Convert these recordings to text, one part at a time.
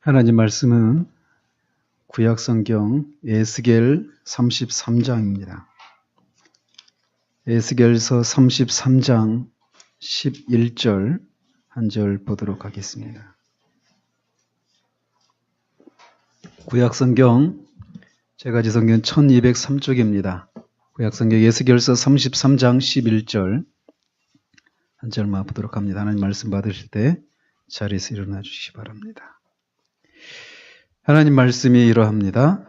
하나님 말씀은 구약성경 에스겔 33장입니다. 에스겔서 33장 11절 한 절 보도록 하겠습니다. 구약성경 제가지성경 1203쪽입니다. 구약성경 에스겔서 33장 11절 한 절만 보도록 합니다. 하나님 말씀 받으실 때 자리에서 일어나 주시기 바랍니다. 하나님 말씀이 이러합니다.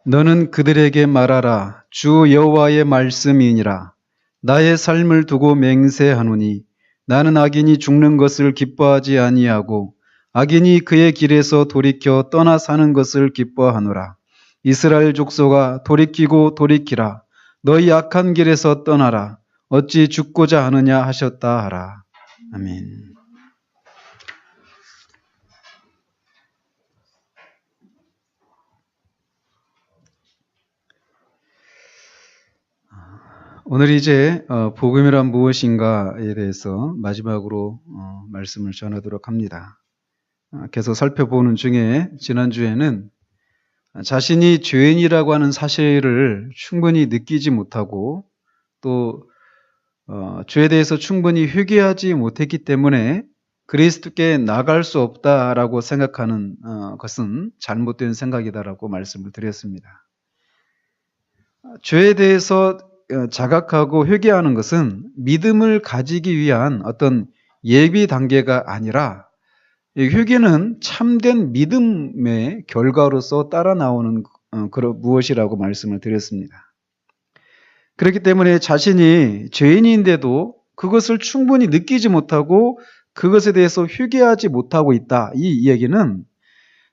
너는 그들에게 말하라. 주 여호와의 말씀이니라. 나의 삶을 두고 맹세하노니 나는 악인이 죽는 것을 기뻐하지 아니하고 악인이 그의 길에서 돌이켜 떠나 사는 것을 기뻐하노라. 이스라엘 족속아 돌이키고 돌이키라. 너희 악한 길에서 떠나라. 어찌 죽고자 하느냐 하셨다 하라. 아멘. 오늘 이제 복음이란 무엇인가에 대해서 마지막으로 말씀을 전하도록 합니다. 계속 살펴보는 중에 지난주에는 자신이 죄인이라고 하는 사실을 충분히 느끼지 못하고 또 죄에 대해서 충분히 회개하지 못했기 때문에 그리스도께 나갈 수 없다라고 생각하는 것은 잘못된 생각이다라고 말씀을 드렸습니다. 죄에 대해서 자각하고 회개하는 것은 믿음을 가지기 위한 어떤 예비 단계가 아니라 회개는 참된 믿음의 결과로서 따라 나오는 그런 무엇이라고 말씀을 드렸습니다. 그렇기 때문에 자신이 죄인인데도 그것을 충분히 느끼지 못하고 그것에 대해서 회개하지 못하고 있다. 이 얘기는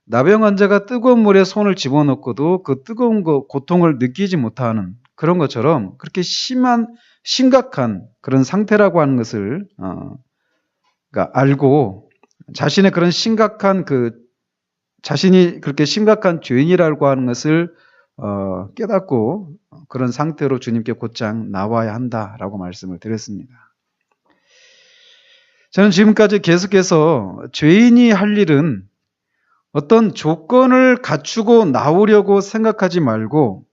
나병 환자가 뜨거운 물에 손을 집어넣고도 그 뜨거운 고통을 느끼지 못하는 그런 것처럼 그렇게 심각한 그런 상태라고 하는 것을 알고 자신의 그런 자신이 그렇게 심각한 죄인이라고 하는 것을 깨닫고 그런 상태로 주님께 곧장 나와야 한다라고 말씀을 드렸습니다. 저는 지금까지 계속해서 죄인이 할 일은 어떤 조건을 갖추고 나오려고 생각하지 말고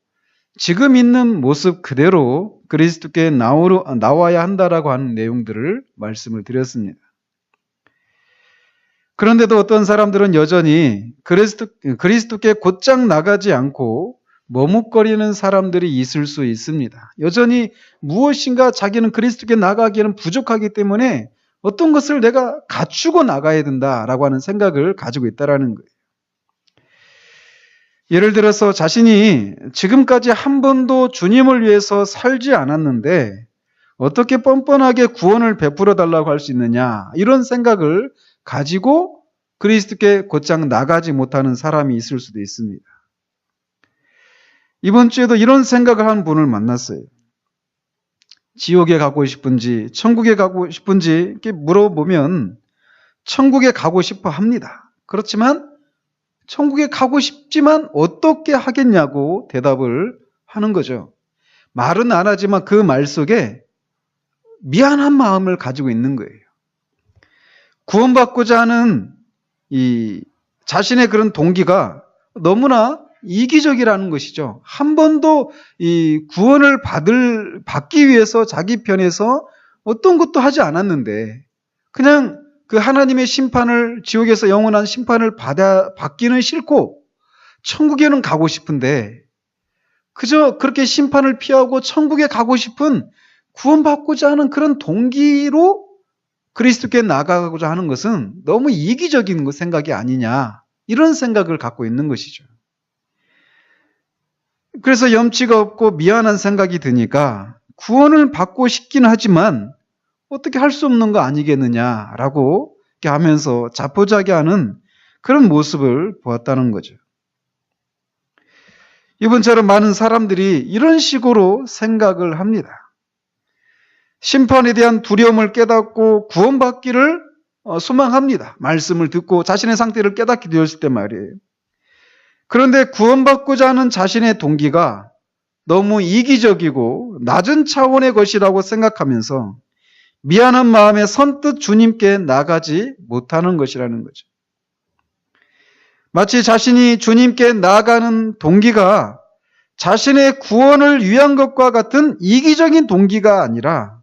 지금 있는 모습 그대로 그리스도께 나와야 한다라고 하는 내용들을 말씀을 드렸습니다. 그런데도 어떤 사람들은 여전히 그리스도께 곧장 나가지 않고 머뭇거리는 사람들이 있을 수 있습니다. 여전히 무엇인가 자기는 그리스도께 나가기에는 부족하기 때문에 어떤 것을 내가 갖추고 나가야 된다라고 하는 생각을 가지고 있다라는 거예요. 예를 들어서 자신이 지금까지 한 번도 주님을 위해서 살지 않았는데 어떻게 뻔뻔하게 구원을 베풀어 달라고 할 수 있느냐 이런 생각을 가지고 그리스도께 곧장 나가지 못하는 사람이 있을 수도 있습니다. 이번 주에도 이런 생각을 한 분을 만났어요. 지옥에 가고 싶은지 천국에 가고 싶은지 이렇게 물어보면 천국에 가고 싶어 합니다. 그렇지만 천국에 가고 싶지만 어떻게 하겠냐고 대답을 하는 거죠. 말은 안 하지만 그 말 속에 미안한 마음을 가지고 있는 거예요. 구원받고자 하는 이 자신의 그런 동기가 너무나 이기적이라는 것이죠. 한 번도 이 구원을 받기 위해서 자기 편에서 어떤 것도 하지 않았는데 그냥 그 하나님의 심판을 지옥에서 영원한 심판을 받기는 싫고 천국에는 가고 싶은데 그저 그렇게 심판을 피하고 천국에 가고 싶은 구원받고자 하는 그런 동기로 그리스도께 나가고자 하는 것은 너무 이기적인 생각이 아니냐 이런 생각을 갖고 있는 것이죠. 그래서 염치가 없고 미안한 생각이 드니까 구원을 받고 싶긴 하지만 어떻게 할 수 없는 거 아니겠느냐라고 이렇게 하면서 자포자기하는 그런 모습을 보았다는 거죠. 이번처럼 많은 사람들이 이런 식으로 생각을 합니다. 심판에 대한 두려움을 깨닫고 구원받기를 소망합니다. 말씀을 듣고 자신의 상태를 깨닫게 되었을 때 말이에요. 그런데 구원받고자 하는 자신의 동기가 너무 이기적이고 낮은 차원의 것이라고 생각하면서 미안한 마음에 선뜻 주님께 나가지 못하는 것이라는 거죠. 마치 자신이 주님께 나아가는 동기가 자신의 구원을 위한 것과 같은 이기적인 동기가 아니라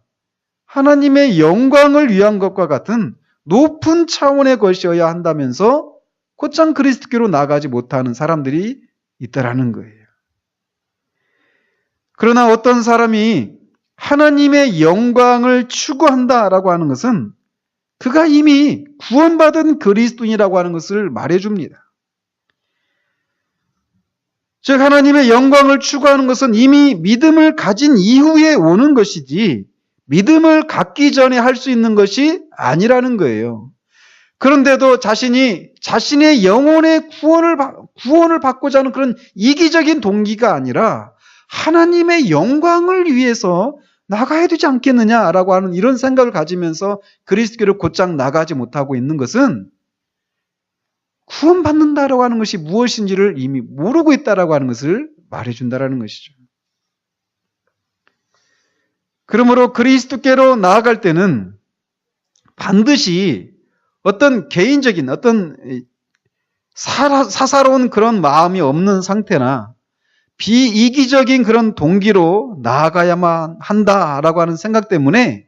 하나님의 영광을 위한 것과 같은 높은 차원의 것이어야 한다면서 곧장 그리스도께로 나가지 못하는 사람들이 있다라는 거예요. 그러나 어떤 사람이 하나님의 영광을 추구한다라고 하는 것은 그가 이미 구원받은 그리스도인이라고 하는 것을 말해줍니다. 즉 하나님의 영광을 추구하는 것은 이미 믿음을 가진 이후에 오는 것이지 믿음을 갖기 전에 할 수 있는 것이 아니라는 거예요. 그런데도 자신의 영혼의 구원을 받고자 하는 그런 이기적인 동기가 아니라 하나님의 영광을 위해서 나가야 되지 않겠느냐라고 하는 이런 생각을 가지면서 그리스도께로 곧장 나가지 못하고 있는 것은 구원받는다라고 하는 것이 무엇인지를 이미 모르고 있다라고 하는 것을 말해준다라는 것이죠. 그러므로 그리스도께로 나아갈 때는 반드시 어떤 개인적인 어떤 사사로운 그런 마음이 없는 상태나 비이기적인 그런 동기로 나아가야만 한다라고 하는 생각 때문에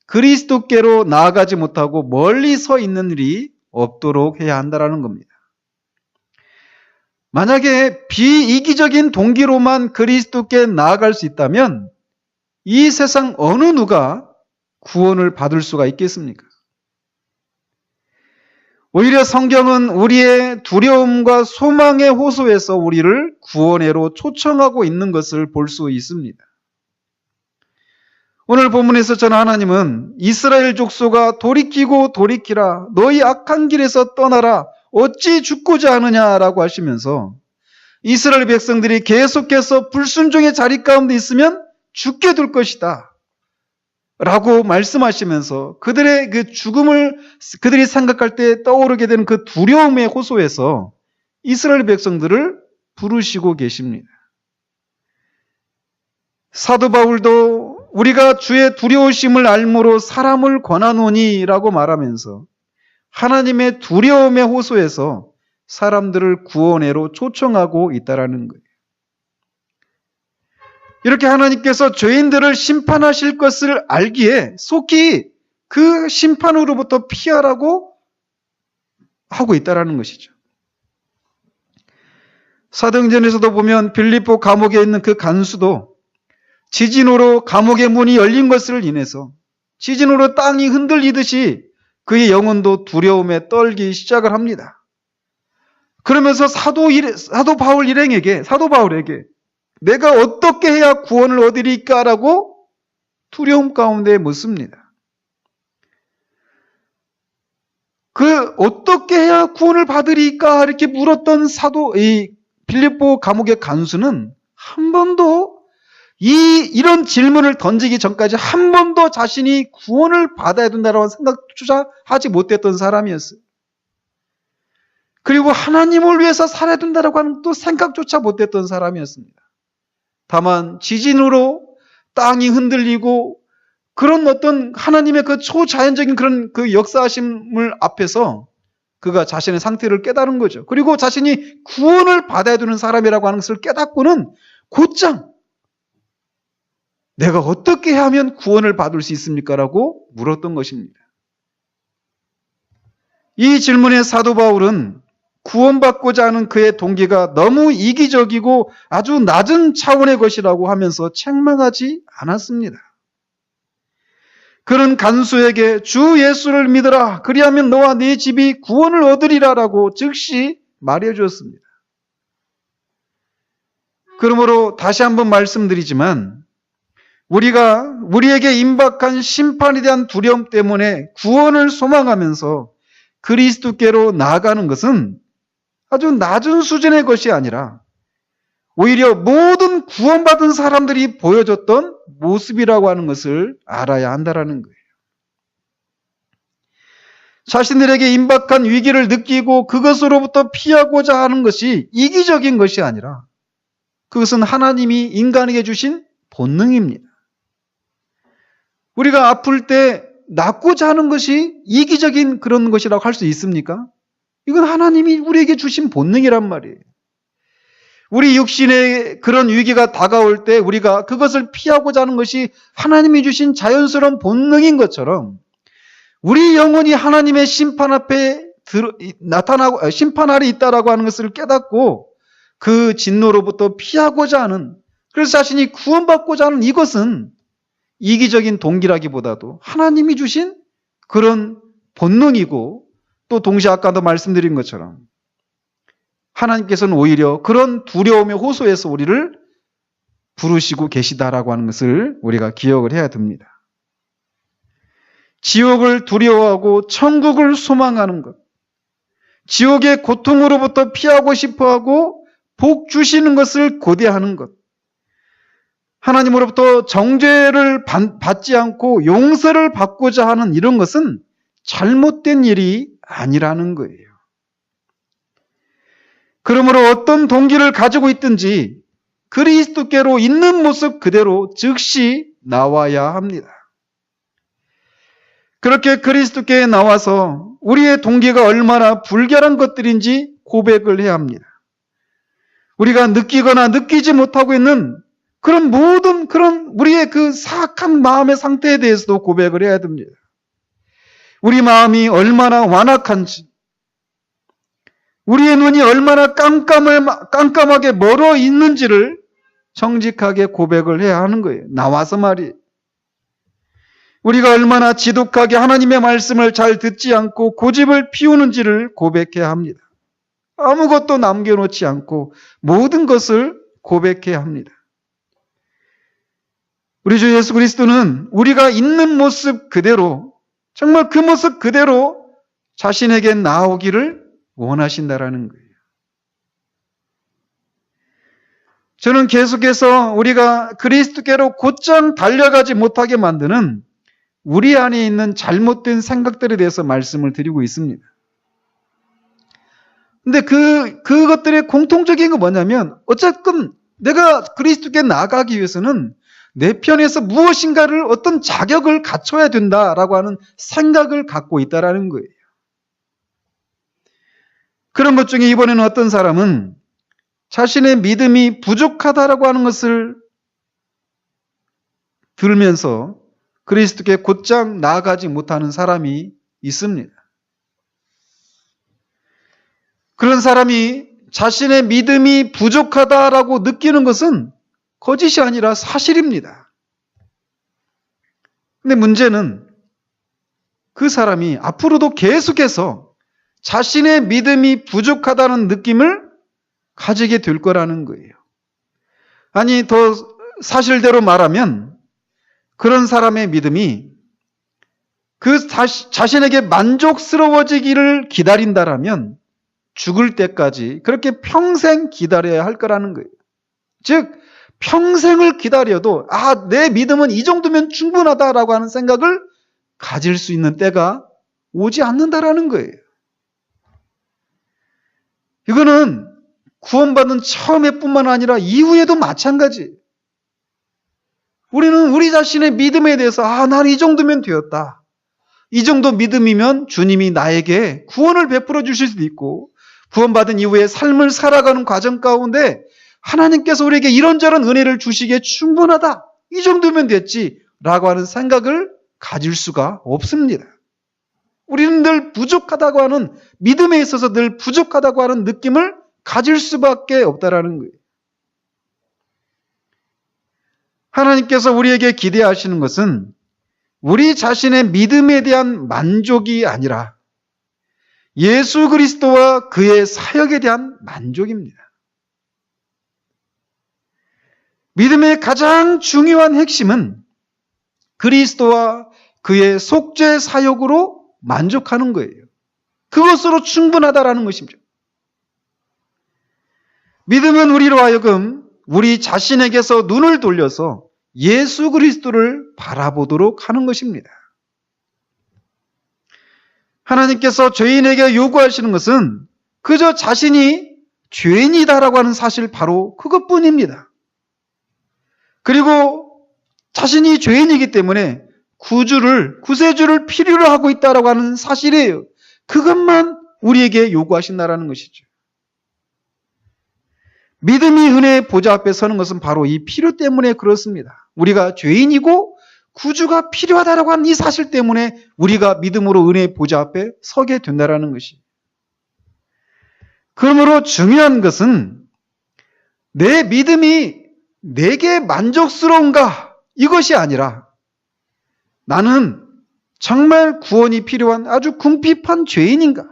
그리스도께로 나아가지 못하고 멀리 서 있는 일이 없도록 해야 한다라는 겁니다. 만약에 비이기적인 동기로만 그리스도께 나아갈 수 있다면 이 세상 어느 누가 구원을 받을 수가 있겠습니까? 오히려 성경은 우리의 두려움과 소망의 호소에서 우리를 구원회로 초청하고 있는 것을 볼 수 있습니다. 오늘 본문에서 저는 하나님은 이스라엘 족속아 돌이키고 돌이키라 너희 악한 길에서 떠나라 어찌 죽고자 하느냐라고 하시면서 이스라엘 백성들이 계속해서 불순종의 자리 가운데 있으면 죽게 둘 것이다 라고 말씀하시면서 그들의 그 죽음을 그들이 생각할 때 떠오르게 되는 그 두려움의 호소에서 이스라엘 백성들을 부르시고 계십니다. 사도 바울도 우리가 주의 두려우심을 알므로 사람을 권하노니 라고 말하면서 하나님의 두려움의 호소에서 사람들을 구원회로 초청하고 있다라는 거예요. 이렇게 하나님께서 죄인들을 심판하실 것을 알기에 속히 그 심판으로부터 피하라고 하고 있다라는 것이죠. 사도행전에서도 보면 빌립보 감옥에 있는 그 간수도 지진으로 감옥의 문이 열린 것을 인해서 지진으로 땅이 흔들리듯이 그의 영혼도 두려움에 떨기 시작을 합니다. 그러면서 사도 바울에게 내가 어떻게 해야 구원을 얻으리까라고 두려움 가운데 묻습니다. 그 어떻게 해야 구원을 받으리까 이렇게 물었던 이 빌립보 감옥의 간수는 한 번도 이런 질문을 던지기 전까지 한 번도 자신이 구원을 받아야 된다라는 생각조차 하지 못했던 사람이었어요. 그리고 하나님을 위해서 살아야 된다라고 하는 또 생각조차 못했던 사람이었습니다. 다만 지진으로 땅이 흔들리고 그런 어떤 하나님의 그 초자연적인 그런 그 역사하심을 앞에서 그가 자신의 상태를 깨달은 거죠. 그리고 자신이 구원을 받아야 되는 사람이라고 하는 것을 깨닫고는 곧장 내가 어떻게 하면 구원을 받을 수 있습니까? 라고 물었던 것입니다. 이 질문에 사도 바울은 구원받고자 하는 그의 동기가 너무 이기적이고 아주 낮은 차원의 것이라고 하면서 책망하지 않았습니다. 그는 간수에게 주 예수를 믿으라 그리하면 너와 네 집이 구원을 얻으리라라고 즉시 말해 주었습니다. 그러므로 다시 한번 말씀드리지만 우리에게 임박한 심판에 대한 두려움 때문에 구원을 소망하면서 그리스도께로 나아가는 것은 아주 낮은 수준의 것이 아니라 오히려 모든 구원받은 사람들이 보여줬던 모습이라고 하는 것을 알아야 한다는 거예요. 자신들에게 임박한 위기를 느끼고 그것으로부터 피하고자 하는 것이 이기적인 것이 아니라 그것은 하나님이 인간에게 주신 본능입니다. 우리가 아플 때 낫고자 하는 것이 이기적인 그런 것이라고 할 수 있습니까? 이건 하나님이 우리에게 주신 본능이란 말이에요. 우리 육신의 그런 위기가 다가올 때 우리가 그것을 피하고자 하는 것이 하나님이 주신 자연스러운 본능인 것처럼 우리 영혼이 하나님의 심판 앞에 나타나고 심판 아래 있다라고 하는 것을 깨닫고 그 진노로부터 피하고자 하는, 그래서 자신이 구원받고자 하는 이것은 이기적인 동기라기보다도 하나님이 주신 그런 본능이고, 또 동시에 아까도 말씀드린 것처럼 하나님께서는 오히려 그런 두려움에 호소해서 우리를 부르시고 계시다라고 하는 것을 우리가 기억을 해야 됩니다. 지옥을 두려워하고 천국을 소망하는 것, 지옥의 고통으로부터 피하고 싶어하고 복 주시는 것을 고대하는 것, 하나님으로부터 정죄를 받지 않고 용서를 받고자 하는 이런 것은 잘못된 일이 아니라는 거예요. 그러므로 어떤 동기를 가지고 있든지 그리스도께로 있는 모습 그대로 즉시 나와야 합니다. 그렇게 그리스도께 나와서 우리의 동기가 얼마나 불결한 것들인지 고백을 해야 합니다. 우리가 느끼거나 느끼지 못하고 있는 그런 모든 그런 우리의 그 사악한 마음의 상태에 대해서도 고백을 해야 됩니다. 우리 마음이 얼마나 완악한지, 우리의 눈이 얼마나 깜깜하게 멀어 있는지를 정직하게 고백을 해야 하는 거예요. 나와서 말이에요. 우리가 얼마나 지독하게 하나님의 말씀을 잘 듣지 않고 고집을 피우는지를 고백해야 합니다. 아무것도 남겨놓지 않고 모든 것을 고백해야 합니다. 우리 주 예수 그리스도는 우리가 있는 모습 그대로, 정말 그 모습 그대로 자신에게 나오기를 원하신다라는 거예요. 저는 계속해서 우리가 그리스도께로 곧장 달려가지 못하게 만드는 우리 안에 있는 잘못된 생각들에 대해서 말씀을 드리고 있습니다. 근데 그것들의 공통적인 건 뭐냐면, 어쨌든 내가 그리스도께 나아가기 위해서는 내 편에서 무엇인가를 어떤 자격을 갖춰야 된다라고 하는 생각을 갖고 있다라는 거예요. 그런 것 중에 이번에는 어떤 사람은 자신의 믿음이 부족하다라고 하는 것을 들으면서 그리스도께 곧장 나아가지 못하는 사람이 있습니다. 그런 사람이 자신의 믿음이 부족하다라고 느끼는 것은 거짓이 아니라 사실입니다. 근데 문제는 그 사람이 앞으로도 계속해서 자신의 믿음이 부족하다는 느낌을 가지게 될 거라는 거예요. 아니, 더 사실대로 말하면 그런 사람의 믿음이 그 자신에게 만족스러워지기를 기다린다라면 죽을 때까지 그렇게 평생 기다려야 할 거라는 거예요. 즉, 평생을 기다려도 내 믿음은 이 정도면 충분하다라고 하는 생각을 가질 수 있는 때가 오지 않는다라는 거예요. 이거는 구원받은 처음에 뿐만 아니라 이후에도 마찬가지예요. 우리는 우리 자신의 믿음에 대해서 난 이 정도면 되었다. 이 정도 믿음이면 주님이 나에게 구원을 베풀어 주실 수도 있고, 구원받은 이후에 삶을 살아가는 과정 가운데 하나님께서 우리에게 이런저런 은혜를 주시기에 충분하다. 이 정도면 됐지라고 하는 생각을 가질 수가 없습니다. 우리는 늘 부족하다고 하는, 믿음에 있어서 늘 부족하다고 하는 느낌을 가질 수밖에 없다라는 거예요. 하나님께서 우리에게 기대하시는 것은 우리 자신의 믿음에 대한 만족이 아니라 예수 그리스도와 그의 사역에 대한 만족입니다. 믿음의 가장 중요한 핵심은 그리스도와 그의 속죄 사역으로 만족하는 거예요. 그것으로 충분하다라는 것입니다. 믿음은 우리로 하여금 우리 자신에게서 눈을 돌려서 예수 그리스도를 바라보도록 하는 것입니다. 하나님께서 죄인에게 요구하시는 것은 그저 자신이 죄인이다라고 하는 사실, 바로 그것뿐입니다. 그리고 자신이 죄인이기 때문에 구세주를 필요로 하고 있다라고 하는 사실이에요. 그것만 우리에게 요구하신다라는 것이죠. 믿음이 은혜의 보좌 앞에 서는 것은 바로 이 필요 때문에 그렇습니다. 우리가 죄인이고 구주가 필요하다라고 하는 이 사실 때문에 우리가 믿음으로 은혜의 보좌 앞에 서게 된다라는 것이. 그러므로 중요한 것은 내 믿음이 내게 만족스러운가 이것이 아니라 나는 정말 구원이 필요한 아주 궁핍한 죄인인가?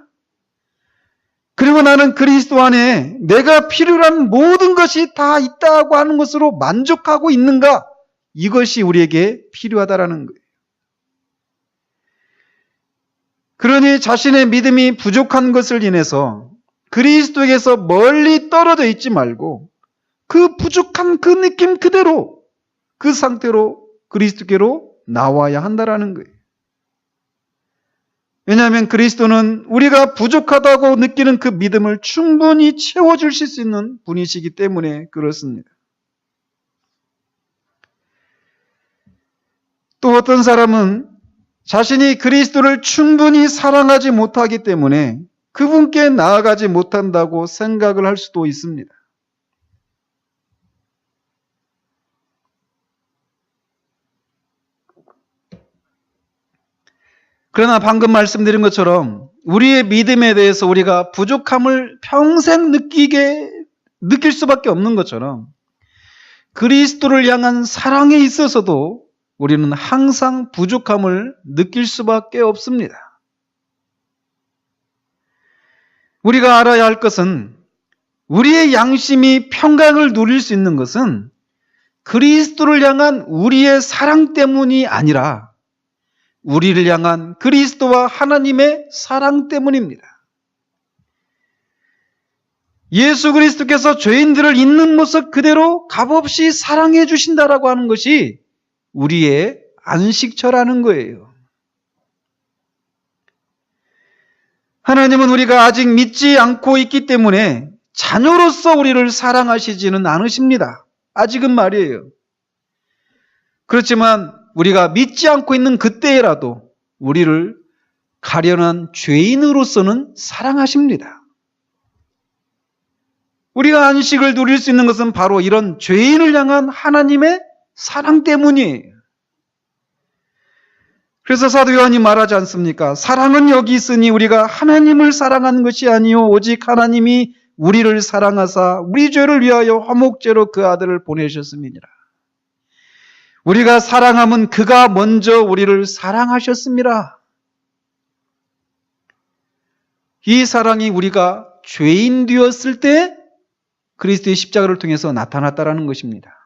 그리고 나는 그리스도 안에 내가 필요한 모든 것이 다 있다고 하는 것으로 만족하고 있는가? 이것이 우리에게 필요하다라는 거예요. 그러니 자신의 믿음이 부족한 것을 인해서 그리스도에게서 멀리 떨어져 있지 말고 그 부족한 그 느낌 그대로 그 상태로 그리스도께로 나와야 한다라는 거예요. 왜냐하면 그리스도는 우리가 부족하다고 느끼는 그 믿음을 충분히 채워주실 수 있는 분이시기 때문에 그렇습니다. 또 어떤 사람은 자신이 그리스도를 충분히 사랑하지 못하기 때문에 그분께 나아가지 못한다고 생각을 할 수도 있습니다. 그러나 방금 말씀드린 것처럼 우리의 믿음에 대해서 우리가 부족함을 평생 느낄 수밖에 없는 것처럼 그리스도를 향한 사랑에 있어서도 우리는 항상 부족함을 느낄 수밖에 없습니다. 우리가 알아야 할 것은 우리의 양심이 평강을 누릴 수 있는 것은 그리스도를 향한 우리의 사랑 때문이 아니라 우리를 향한 그리스도와 하나님의 사랑 때문입니다. 예수 그리스도께서 죄인들을 있는 모습 그대로 값없이 사랑해 주신다라고 하는 것이 우리의 안식처라는 거예요. 하나님은 우리가 아직 믿지 않고 있기 때문에 자녀로서 우리를 사랑하시지는 않으십니다. 아직은 말이에요. 그렇지만 우리가 믿지 않고 있는 그때라도 우리를 가련한 죄인으로서는 사랑하십니다. 우리가 안식을 누릴 수 있는 것은 바로 이런 죄인을 향한 하나님의 사랑 때문이에요. 그래서 사도 요한이 말하지 않습니까? 사랑은 여기 있으니 우리가 하나님을 사랑한 것이 아니요 오직 하나님이 우리를 사랑하사 우리 죄를 위하여 화목제로 그 아들을 보내셨음이니라. 우리가 사랑함은 그가 먼저 우리를 사랑하셨습니다. 이 사랑이 우리가 죄인 되었을 때 그리스도의 십자가를 통해서 나타났다라는 것입니다.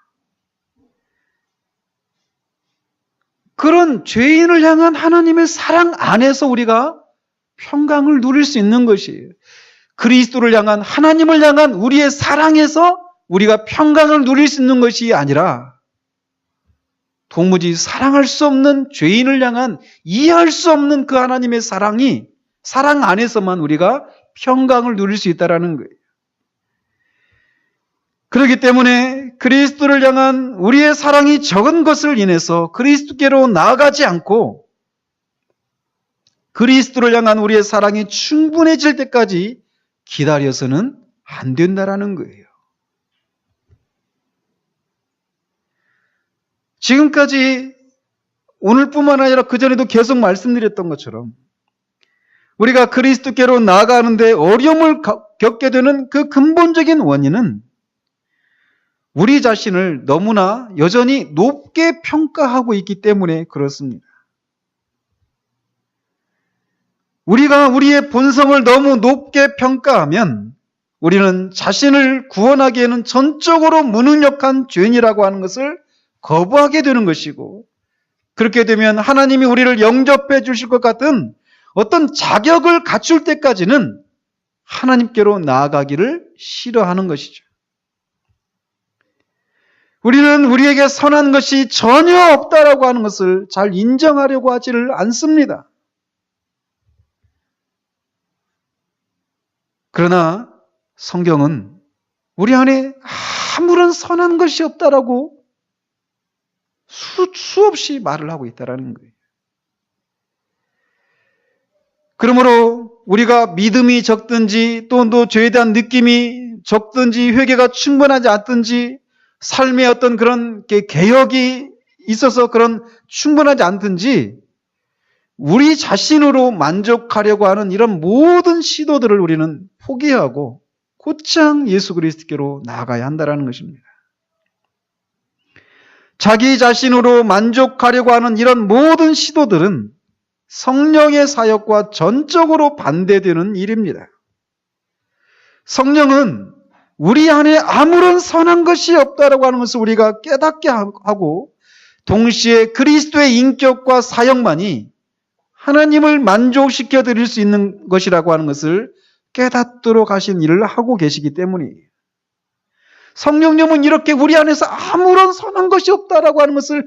그런 죄인을 향한 하나님의 사랑 안에서 우리가 평강을 누릴 수 있는 것이에요. 그리스도를 향한 하나님을 향한 우리의 사랑에서 우리가 평강을 누릴 수 있는 것이 아니라 도무지 사랑할 수 없는 죄인을 향한 이해할 수 없는 그 하나님의 사랑 안에서만 우리가 평강을 누릴 수 있다는 거예요. 그렇기 때문에 그리스도를 향한 우리의 사랑이 적은 것을 인해서 그리스도께로 나아가지 않고 그리스도를 향한 우리의 사랑이 충분해질 때까지 기다려서는 안 된다라는 거예요. 지금까지 오늘뿐만 아니라 그전에도 계속 말씀드렸던 것처럼 우리가 그리스도께로 나아가는데 어려움을 겪게 되는 그 근본적인 원인은 우리 자신을 너무나 여전히 높게 평가하고 있기 때문에 그렇습니다. 우리가 우리의 본성을 너무 높게 평가하면 우리는 자신을 구원하기에는 전적으로 무능력한 죄인이라고 하는 것을 거부하게 되는 것이고, 그렇게 되면 하나님이 우리를 영접해 주실 것 같은 어떤 자격을 갖출 때까지는 하나님께로 나아가기를 싫어하는 것이죠. 우리는 우리에게 선한 것이 전혀 없다라고 하는 것을 잘 인정하려고 하지를 않습니다. 그러나 성경은 우리 안에 아무런 선한 것이 없다라고 수없이 말을 하고 있다는 거예요. 그러므로 우리가 믿음이 적든지 또 죄에 대한 느낌이 적든지 회개가 충분하지 않든지 삶의 어떤 그런 개혁이 있어서 그런 충분하지 않든지 우리 자신으로 만족하려고 하는 이런 모든 시도들을 우리는 포기하고 곧장 예수 그리스도께로 나아가야 한다는 것입니다. 자기 자신으로 만족하려고 하는 이런 모든 시도들은 성령의 사역과 전적으로 반대되는 일입니다. 성령은 우리 안에 아무런 선한 것이 없다라고 하는 것을 우리가 깨닫게 하고 동시에 그리스도의 인격과 사역만이 하나님을 만족시켜 드릴 수 있는 것이라고 하는 것을 깨닫도록 하신 일을 하고 계시기 때문이에요. 성령님은 이렇게 우리 안에서 아무런 선한 것이 없다라고 하는 것을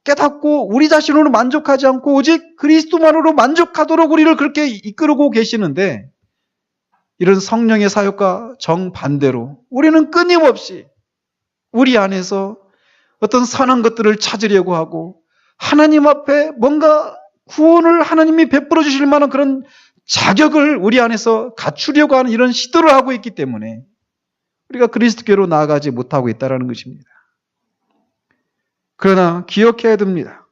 깨닫고 우리 자신으로 만족하지 않고 오직 그리스도만으로 만족하도록 우리를 그렇게 이끌고 계시는데 이런 성령의 사역과 정반대로 우리는 끊임없이 우리 안에서 어떤 선한 것들을 찾으려고 하고 하나님 앞에 뭔가 구원을 하나님이 베풀어 주실 만한 그런 자격을 우리 안에서 갖추려고 하는 이런 시도를 하고 있기 때문에 우리가 그리스도께로 나아가지 못하고 있다는 것입니다. 그러나 기억해야 됩니다.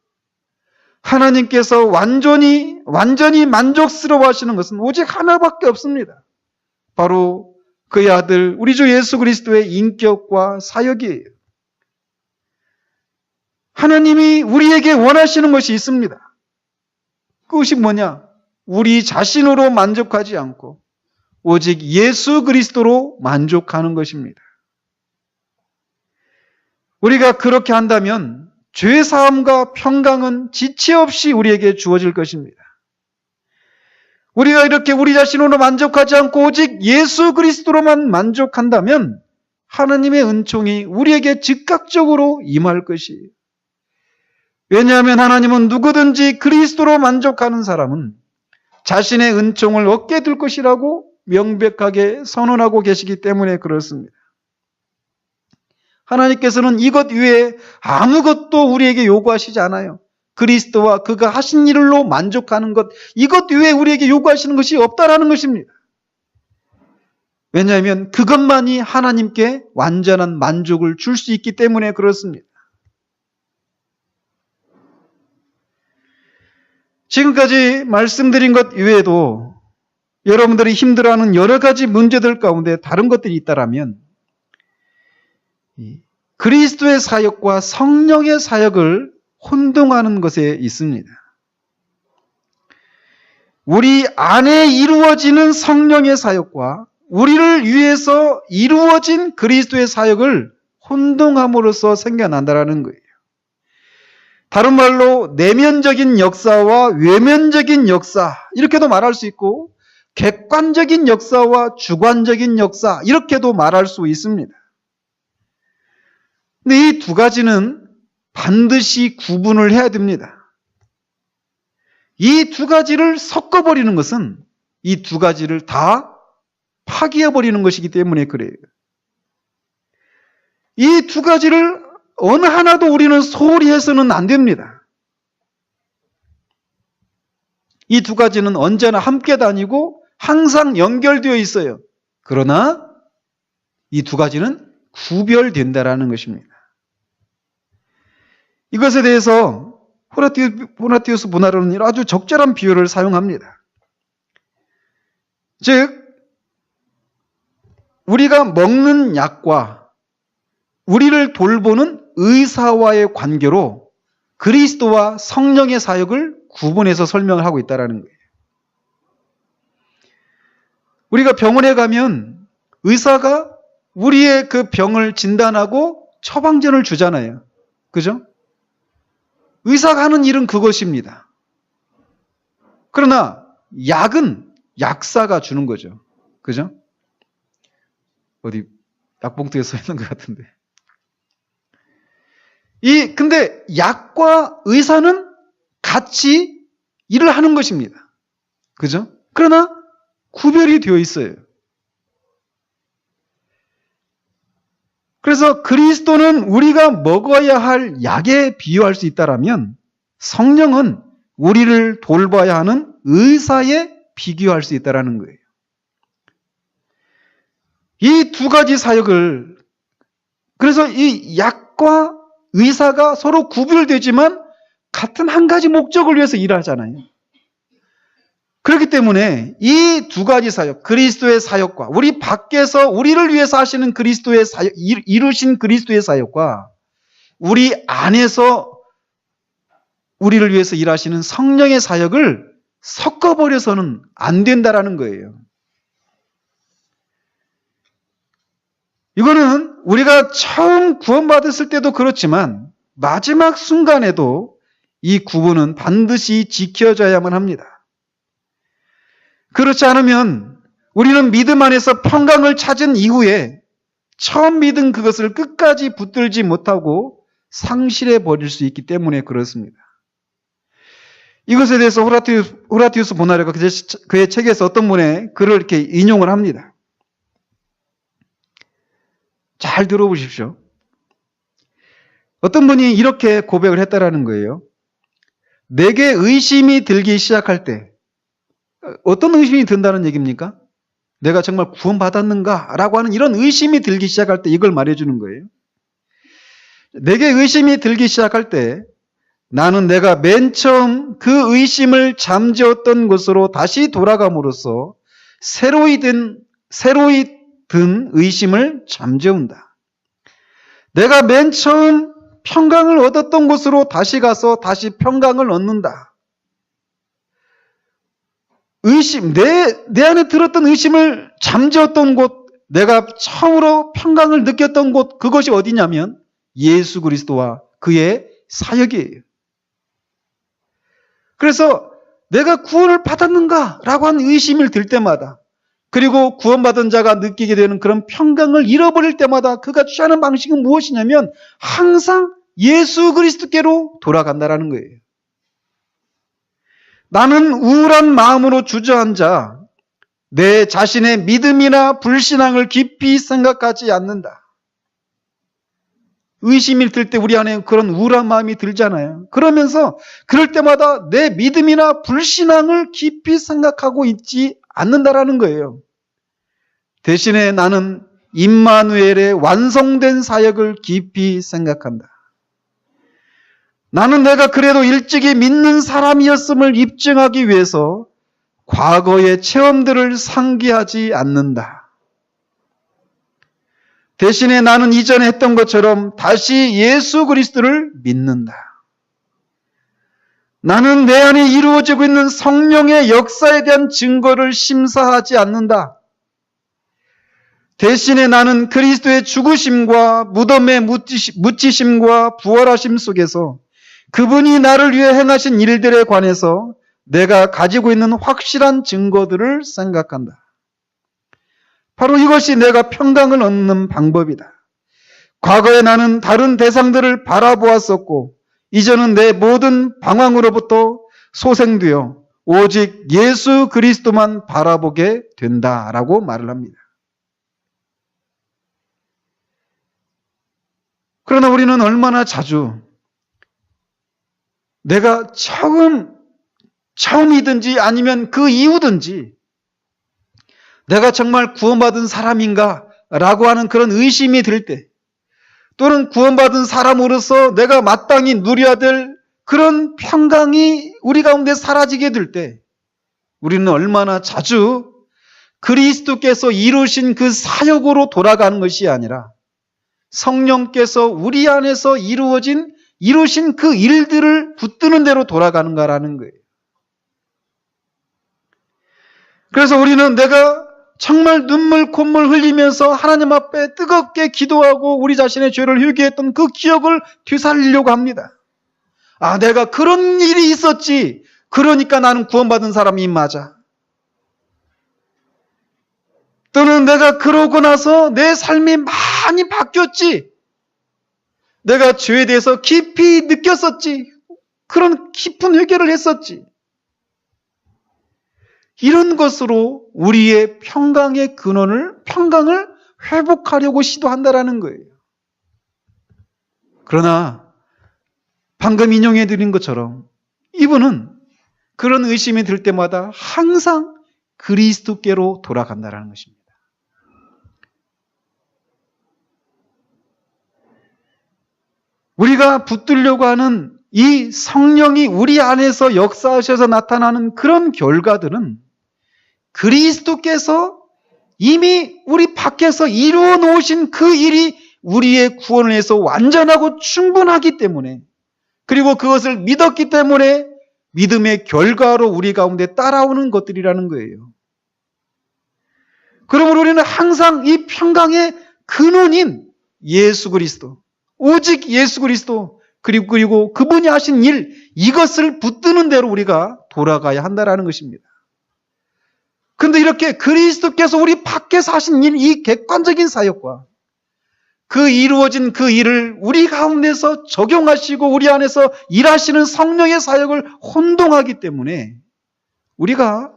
하나님께서 완전히 만족스러워 하시는 것은 오직 하나밖에 없습니다. 바로 그의 아들 우리 주 예수 그리스도의 인격과 사역이에요. 하나님이 우리에게 원하시는 것이 있습니다. 그것이 뭐냐? 우리 자신으로 만족하지 않고 오직 예수 그리스도로 만족하는 것입니다. 우리가 그렇게 한다면 죄사함과 평강은 지체 없이 우리에게 주어질 것입니다. 우리가 이렇게 우리 자신으로 만족하지 않고 오직 예수 그리스도로만 만족한다면 하나님의 은총이 우리에게 즉각적으로 임할 것이에요. 왜냐하면 하나님은 누구든지 그리스도로 만족하는 사람은 자신의 은총을 얻게 될 것이라고 명백하게 선언하고 계시기 때문에 그렇습니다. 하나님께서는 이것 외에 아무것도 우리에게 요구하시지 않아요. 그리스도와 그가 하신 일로 만족하는 것, 이것 외에 우리에게 요구하시는 것이 없다라는 것입니다. 왜냐하면 그것만이 하나님께 완전한 만족을 줄 수 있기 때문에 그렇습니다. 지금까지 말씀드린 것 외에도 여러분들이 힘들어하는 여러 가지 문제들 가운데 다른 것들이 있다라면 그리스도의 사역과 성령의 사역을 혼동하는 것에 있습니다. 우리 안에 이루어지는 성령의 사역과 우리를 위해서 이루어진 그리스도의 사역을 혼동함으로써 생겨난다는 거예요. 다른 말로 내면적인 역사와 외면적인 역사 이렇게도 말할 수 있고 객관적인 역사와 주관적인 역사 이렇게도 말할 수 있습니다. 근데 이 두 가지는 반드시 구분을 해야 됩니다. 이 두 가지를 섞어버리는 것은 이 두 가지를 다 파기해버리는 것이기 때문에 그래요. 이 두 가지를 어느 하나도 우리는 소홀히 해서는 안 됩니다. 이 두 가지는 언제나 함께 다니고 항상 연결되어 있어요. 그러나 이 두 가지는 구별된다라는 것입니다. 이것에 대해서 호라티우스 문화론은 아주 적절한 비유를 사용합니다. 즉, 우리가 먹는 약과 우리를 돌보는 의사와의 관계로 그리스도와 성령의 사역을 구분해서 설명을 하고 있다는 거예요. 우리가 병원에 가면 의사가 우리의 그 병을 진단하고 처방전을 주잖아요. 그죠? 의사가 하는 일은 그것입니다. 그러나 약은 약사가 주는 거죠. 그죠? 어디 약봉투에 써 있는 것 같은데. 근데 약과 의사는 같이 일을 하는 것입니다. 그죠? 그러나 구별이 되어 있어요. 그래서 그리스도는 우리가 먹어야 할 약에 비유할 수 있다라면 성령은 우리를 돌봐야 하는 의사에 비교할 수 있다는 거예요. 이 두 가지 사역을, 그래서 이 약과 의사가 서로 구별되지만 같은 한 가지 목적을 위해서 일하잖아요. 그렇기 때문에 이 두 가지 사역, 그리스도의 사역과 우리 밖에서 우리를 위해서 하시는 그리스도의 사역, 이루신 그리스도의 사역과 우리 안에서 우리를 위해서 일하시는 성령의 사역을 섞어버려서는 안 된다라는 거예요. 이거는 우리가 처음 구원받았을 때도 그렇지만 마지막 순간에도 이 구분은 반드시 지켜져야만 합니다. 그렇지 않으면 우리는 믿음 안에서 평강을 찾은 이후에 처음 믿은 그것을 끝까지 붙들지 못하고 상실해 버릴 수 있기 때문에 그렇습니다. 이것에 대해서 호라티우스 보나리가 그의 책에서 어떤 분의 글을 이렇게 인용을 합니다. 잘 들어보십시오. 어떤 분이 이렇게 고백을 했다라는 거예요. 내게 의심이 들기 시작할 때, 어떤 의심이 든다는 얘기입니까? 내가 정말 구원받았는가? 라고 하는 이런 의심이 들기 시작할 때 이걸 말해주는 거예요. 내게 의심이 들기 시작할 때 나는 내가 맨 처음 그 의심을 잠재웠던 곳으로 다시 돌아감으로써 새로이 든 의심을 잠재운다. 내가 맨 처음 평강을 얻었던 곳으로 다시 가서 다시 평강을 얻는다. 의심, 내 안에 들었던 의심을 잠재웠던 곳, 내가 처음으로 평강을 느꼈던 곳, 그것이 어디냐면 예수 그리스도와 그의 사역이에요. 그래서 내가 구원을 받았는가? 라고 하는 의심을 들 때마다, 그리고 구원받은 자가 느끼게 되는 그런 평강을 잃어버릴 때마다 그가 취하는 방식은 무엇이냐면 항상 예수 그리스도께로 돌아간다라는 거예요. 나는 우울한 마음으로 주저앉아 내 자신의 믿음이나 불신앙을 깊이 생각하지 않는다. 의심이 들 때 우리 안에 그런 우울한 마음이 들잖아요. 그러면서 그럴 때마다 내 믿음이나 불신앙을 깊이 생각하고 있지 않는다라는 거예요. 대신에 나는 임마누엘의 완성된 사역을 깊이 생각한다. 나는 내가 그래도 일찍이 믿는 사람이었음을 입증하기 위해서 과거의 체험들을 상기하지 않는다. 대신에 나는 이전에 했던 것처럼 다시 예수 그리스도를 믿는다. 나는 내 안에 이루어지고 있는 성령의 역사에 대한 증거를 심사하지 않는다. 대신에 나는 그리스도의 죽으심과 무덤의 묻히심과 부활하심 속에서 그분이 나를 위해 행하신 일들에 관해서 내가 가지고 있는 확실한 증거들을 생각한다. 바로 이것이 내가 평강을 얻는 방법이다. 과거에 나는 다른 대상들을 바라보았었고 이제는 내 모든 방황으로부터 소생되어 오직 예수 그리스도만 바라보게 된다라고 말을 합니다. 그러나 우리는 얼마나 자주 내가 처음이든지 아니면 그 이후든지 내가 정말 구원받은 사람인가? 라고 하는 그런 의심이 들 때, 또는 구원받은 사람으로서 내가 마땅히 누려야 될 그런 평강이 우리 가운데 사라지게 될 때, 우리는 얼마나 자주 그리스도께서 이루신 그 사역으로 돌아가는 것이 아니라 성령께서 우리 안에서 이루신 그 일들을 붙드는 대로 돌아가는가라는 거예요. 그래서 우리는 내가 정말 눈물 콧물 흘리면서 하나님 앞에 뜨겁게 기도하고 우리 자신의 죄를 회개했던 그 기억을 되살리려고 합니다. 아, 내가 그런 일이 있었지. 그러니까 나는 구원받은 사람이 맞아. 또는 내가 그러고 나서 내 삶이 많이 바뀌었지. 내가 죄에 대해서 깊이 느꼈었지. 그런 깊은 회개를 했었지. 이런 것으로 우리의 평강의 평강을 회복하려고 시도한다라는 거예요. 그러나 방금 인용해 드린 것처럼 이분은 그런 의심이 들 때마다 항상 그리스도께로 돌아간다는 것입니다. 우리가 붙들려고 하는 이 성령이 우리 안에서 역사하셔서 나타나는 그런 결과들은 그리스도께서 이미 우리 밖에서 이루어 놓으신 그 일이 우리의 구원을 해서 완전하고 충분하기 때문에, 그리고 그것을 믿었기 때문에 믿음의 결과로 우리 가운데 따라오는 것들이라는 거예요. 그러므로 우리는 항상 이 평강의 근원인 예수 그리스도, 오직 예수 그리스도, 그리고 그분이 하신 일, 이것을 붙드는 대로 우리가 돌아가야 한다는 것입니다. 그런데 이렇게 그리스도께서 우리 밖에서 하신 일, 이 객관적인 사역과 그 이루어진 그 일을 우리 가운데서 적용하시고 우리 안에서 일하시는 성령의 사역을 혼동하기 때문에 우리가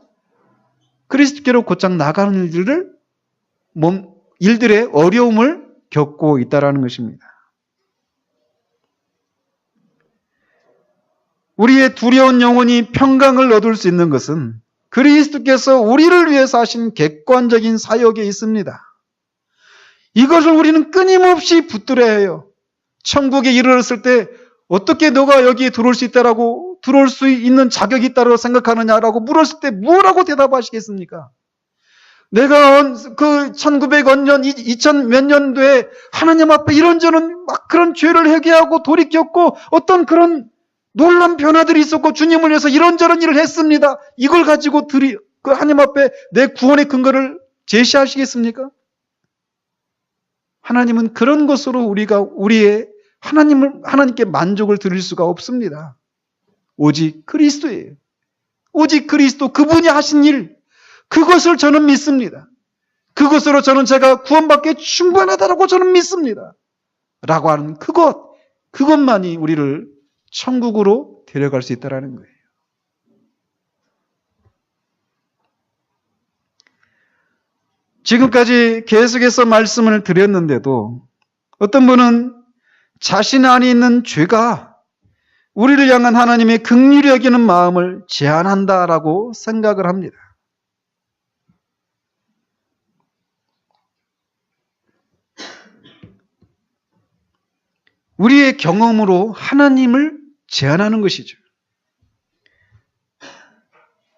그리스도께로 곧장 나가는 일들의 어려움을 겪고 있다는 것입니다. 우리의 두려운 영혼이 평강을 얻을 수 있는 것은 그리스도께서 우리를 위해서 하신 객관적인 사역에 있습니다. 이것을 우리는 끊임없이 붙들어야 해요. 천국에 이르렀을 때 어떻게 너가 여기에 들어올 수 있다라고, 들어올 수 있는 자격이 있다고 생각하느냐라고 물었을 때 뭐라고 대답하시겠습니까? 내가 그 1900년, 2000 몇 년도에 하나님 앞에 이런저런 막 그런 죄를 회개하고 돌이켰고 어떤 그런 놀라운 변화들이 있었고 주님을 위해서 이런저런 일을 했습니다. 이걸 가지고 그 하나님 앞에 내 구원의 근거를 제시하시겠습니까? 하나님은 그런 것으로 우리가 하나님께 만족을 드릴 수가 없습니다. 오직 그리스도예요. 오직 그리스도, 그분이 하신 일, 그것을 저는 믿습니다. 그것으로 제가 구원받기에 충분하다고 저는 믿습니다. 라고 하는 그것만이 우리를 천국으로 데려갈 수 있다는 거예요. 지금까지 계속해서 말씀을 드렸는데도 어떤 분은 자신 안에 있는 죄가 우리를 향한 하나님의 긍휼히 여기는 마음을 제한한다라고 생각을 합니다. 우리의 경험으로 하나님을 제한하는 것이죠.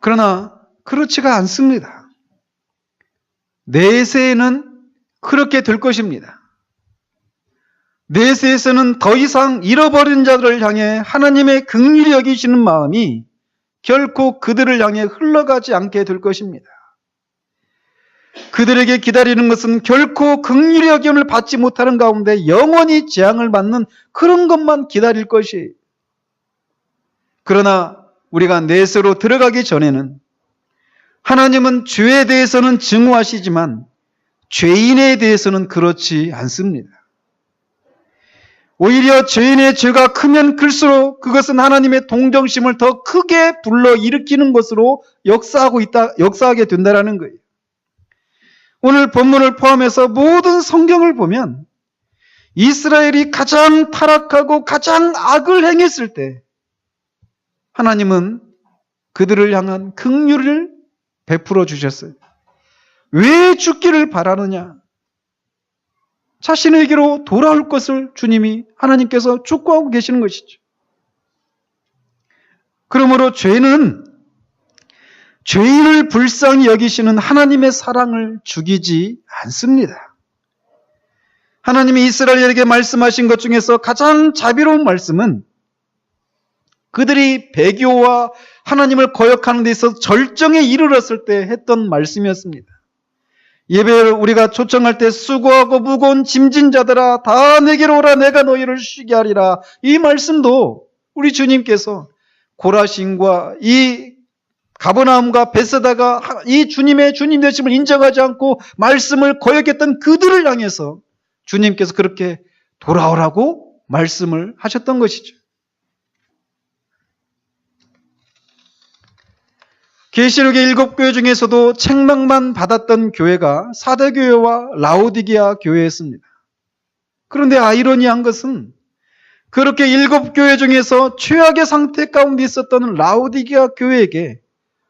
그러나 그렇지가 않습니다. 내세에는 그렇게 될 것입니다. 내세에서는 더 이상 잃어버린 자들을 향해 하나님의 긍휼히 여기시는 마음이 결코 그들을 향해 흘러가지 않게 될 것입니다. 그들에게 기다리는 것은 결코 긍휼히 여김을 받지 못하는 가운데 영원히 재앙을 받는 그런 것만 기다릴 것이에요. 그러나 우리가 내세로 들어가기 전에는 하나님은 죄에 대해서는 증오하시지만 죄인에 대해서는 그렇지 않습니다. 오히려 죄인의 죄가 크면 클수록 그것은 하나님의 동정심을 더 크게 불러일으키는 것으로 역사하게 된다는 거예요. 오늘 본문을 포함해서 모든 성경을 보면 이스라엘이 가장 타락하고 가장 악을 행했을 때 하나님은 그들을 향한 긍휼을 베풀어 주셨어요. 왜 죽기를 바라느냐? 자신에게로 돌아올 것을 하나님께서 촉구하고 계시는 것이죠. 그러므로 죄는 죄인을 불쌍히 여기시는 하나님의 사랑을 죽이지 않습니다. 하나님이 이스라엘에게 말씀하신 것 중에서 가장 자비로운 말씀은 그들이 배교와 하나님을 거역하는 데 있어서 절정에 이르렀을 때 했던 말씀이었습니다. 예배를 우리가 초청할 때 수고하고 무거운 짐진 자들아 다 내게로 오라 내가 너희를 쉬게 하리라. 이 말씀도 우리 주님께서 고라신과 이 가버나움과 베세다가 이 주님의 주님 되심을 인정하지 않고 말씀을 거역했던 그들을 향해서 주님께서 그렇게 돌아오라고 말씀을 하셨던 것이죠. 계시록의 7교회 중에서도 책망만 받았던 교회가 사대교회와 라오디게아 교회였습니다. 그런데 아이러니한 것은 그렇게 7교회 중에서 최악의 상태 가운데 있었던 라오디게아 교회에게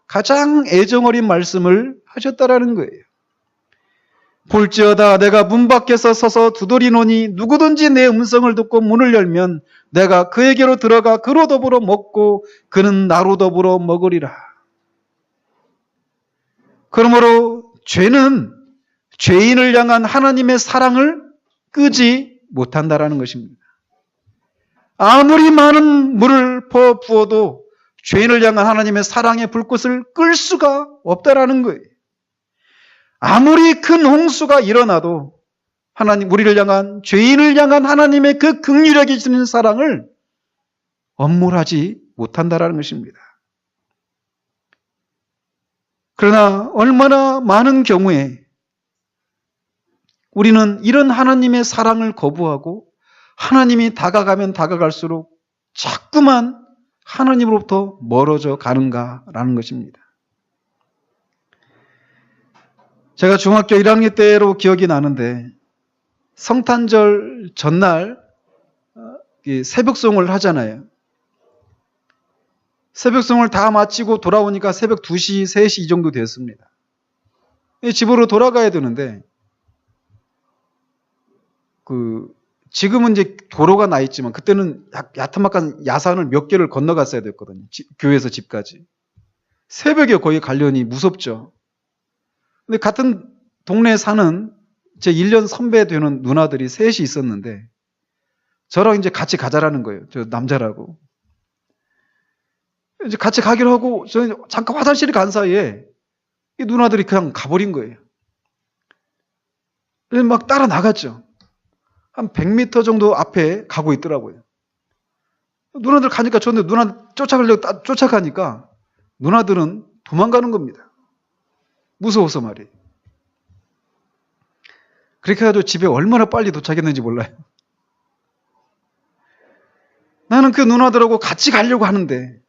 가장 애정어린 말씀을 하셨다라는 거예요. 볼지어다 내가 문 밖에서 서서 두드리노니 누구든지 내 음성을 듣고 문을 열면 내가 그에게로 들어가 그로 더불어 먹고 그는 나로 더불어 먹으리라. 그러므로 죄는 죄인을 향한 하나님의 사랑을 끄지 못한다라는 것입니다. 아무리 많은 물을 부어도 죄인을 향한 하나님의 사랑의 불꽃을 끌 수가 없다라는 거예요. 아무리 큰 홍수가 일어나도 하나님, 우리를 향한, 죄인을 향한 하나님의 그 긍휼하게 주시는 사랑을 엄물하지 못한다라는 것입니다. 그러나 얼마나 많은 경우에 우리는 이런 하나님의 사랑을 거부하고 하나님이 다가가면 다가갈수록 자꾸만 하나님으로부터 멀어져 가는가라는 것입니다. 제가 중학교 1학년 때로 기억이 나는데 성탄절 전날 새벽송을 하잖아요. 새벽송을 다 마치고 돌아오니까 새벽 2시, 3시 이 정도 됐습니다. 집으로 돌아가야 되는데 지금은 이제 도로가 나 있지만 그때는 야타막한 야산을 몇 개를 건너갔어야 됐거든요. 교회에서 집까지. 새벽에 거기 가려니 무섭죠. 근데 같은 동네에 사는 제 1년 선배 되는 누나들이 셋이 있었는데 저랑 이제 같이 가자라는 거예요. 저 남자라고. 이제 같이 가기로 하고 저는 잠깐 화장실에 간 사이에 이 누나들이 그냥 가버린 거예요. 그래서 막 따라 나갔죠. 한 100m 정도 앞에 가고 있더라고요. 누나들 가니까 저는 누나 쫓아가려고 쫓아가니까 누나들은 도망가는 겁니다. 무서워서 말이에요. 그렇게 해가지고 집에 얼마나 빨리 도착했는지 몰라요. 나는 그 누나들하고 같이 가려고 하는데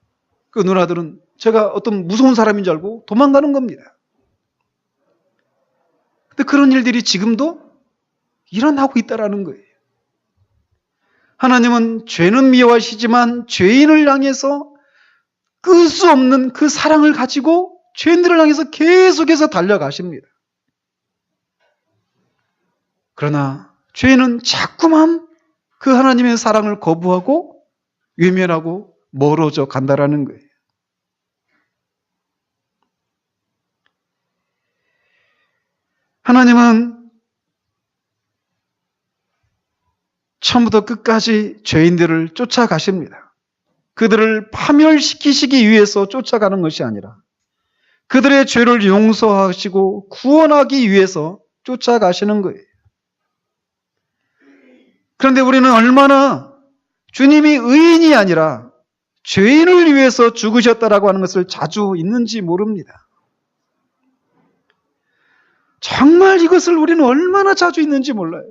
그 누나들은 제가 어떤 무서운 사람인 줄 알고 도망가는 겁니다. 근데 그런 일들이 지금도 일어나고 있다라는 거예요. 하나님은 죄는 미워하시지만 죄인을 향해서 끌 수 없는 그 사랑을 가지고 죄인들을 향해서 계속해서 달려가십니다. 그러나 죄인은 자꾸만 그 하나님의 사랑을 거부하고 외면하고 멀어져 간다라는 거예요. 하나님은 처음부터 끝까지 죄인들을 쫓아가십니다. 그들을 파멸시키시기 위해서 쫓아가는 것이 아니라 그들의 죄를 용서하시고 구원하기 위해서 쫓아가시는 거예요. 그런데 우리는 얼마나 주님이 의인이 아니라 죄인을 위해서 죽으셨다라고 하는 것을 자주 잊는지 모릅니다. 정말 이것을 우리는 얼마나 자주 잊는지 몰라요.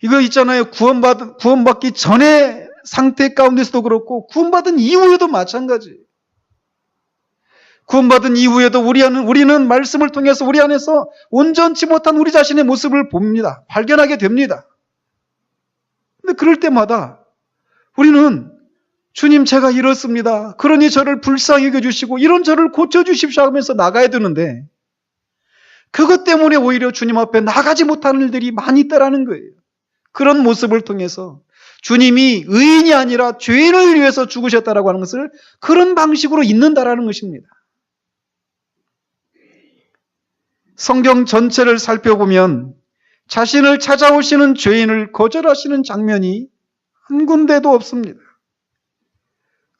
이거 있잖아요. 구원받기 전의 상태 가운데서도 그렇고 구원받은 이후에도 마찬가지. 구원받은 이후에도 우리는 말씀을 통해서 우리 안에서 온전치 못한 우리 자신의 모습을 봅니다. 발견하게 됩니다. 근데 그럴 때마다 우리는 주님 제가 이렇습니다. 그러니 저를 불쌍히 여겨주시고 이런 저를 고쳐주십시오 하면서 나가야 되는데 그것 때문에 오히려 주님 앞에 나가지 못하는 일들이 많이 있다라는 거예요. 그런 모습을 통해서 주님이 의인이 아니라 죄인을 위해서 죽으셨다라고 하는 것을 그런 방식으로 잊는다라는 것입니다. 성경 전체를 살펴보면 자신을 찾아오시는 죄인을 거절하시는 장면이 한 군데도 없습니다.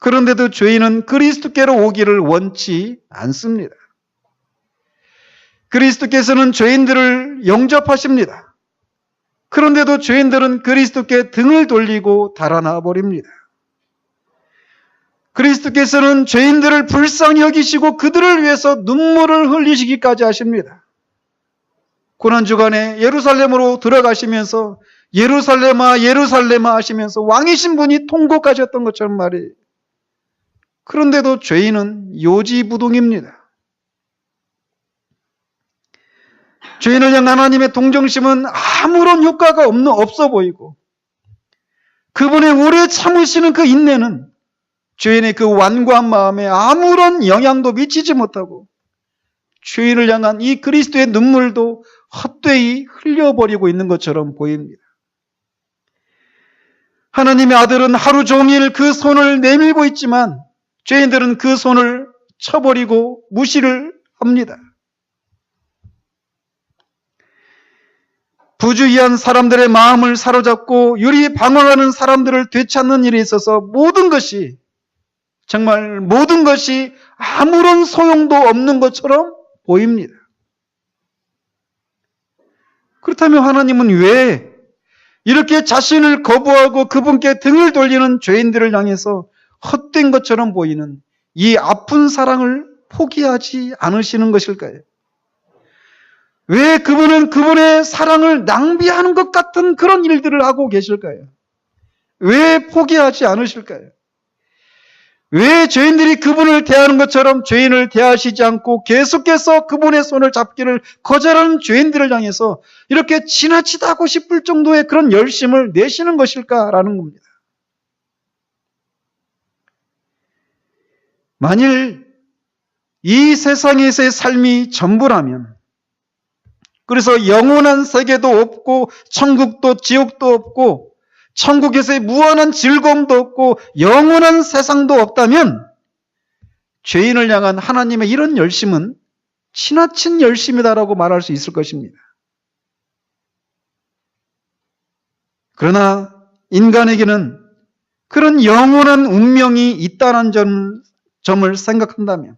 그런데도 죄인은 그리스도께로 오기를 원치 않습니다. 그리스도께서는 죄인들을 영접하십니다. 그런데도 죄인들은 그리스도께 등을 돌리고 달아나 버립니다. 그리스도께서는 죄인들을 불쌍히 여기시고 그들을 위해서 눈물을 흘리시기까지 하십니다. 고난주간에 예루살렘으로 들어가시면서 예루살렘아 예루살렘아 하시면서 왕이신 분이 통곡하셨던 것처럼 말이에요. 그런데도 죄인은 요지부동입니다. 죄인을 향한 하나님의 동정심은 아무런 효과가 없어 보이고 그분의 오래 참으시는 그 인내는 죄인의 그 완고한 마음에 아무런 영향도 미치지 못하고 죄인을 향한 이 그리스도의 눈물도 헛되이 흘려버리고 있는 것처럼 보입니다. 하나님의 아들은 하루 종일 그 손을 내밀고 있지만 죄인들은 그 손을 쳐버리고 무시를 합니다. 부주의한 사람들의 마음을 사로잡고 유리방황하는 사람들을 되찾는 일에 있어서 모든 것이, 정말 모든 것이 아무런 소용도 없는 것처럼 보입니다. 그렇다면 하나님은 왜 이렇게 자신을 거부하고 그분께 등을 돌리는 죄인들을 향해서 헛된 것처럼 보이는 이 아픈 사랑을 포기하지 않으시는 것일까요? 왜 그분은 그분의 사랑을 낭비하는 것 같은 그런 일들을 하고 계실까요? 왜 포기하지 않으실까요? 왜 죄인들이 그분을 대하는 것처럼 죄인을 대하시지 않고 계속해서 그분의 손을 잡기를 거절하는 죄인들을 향해서 이렇게 지나치다고 싶을 정도의 그런 열심을 내시는 것일까라는 겁니다. 만일 이 세상에서의 삶이 전부라면, 그래서 영원한 세계도 없고 천국도 지옥도 없고 천국에서의 무한한 즐거움도 없고 영원한 세상도 없다면 죄인을 향한 하나님의 이런 열심은 지나친 열심이다라고 말할 수 있을 것입니다. 그러나 인간에게는 그런 영원한 운명이 있다는 점을 생각한다면,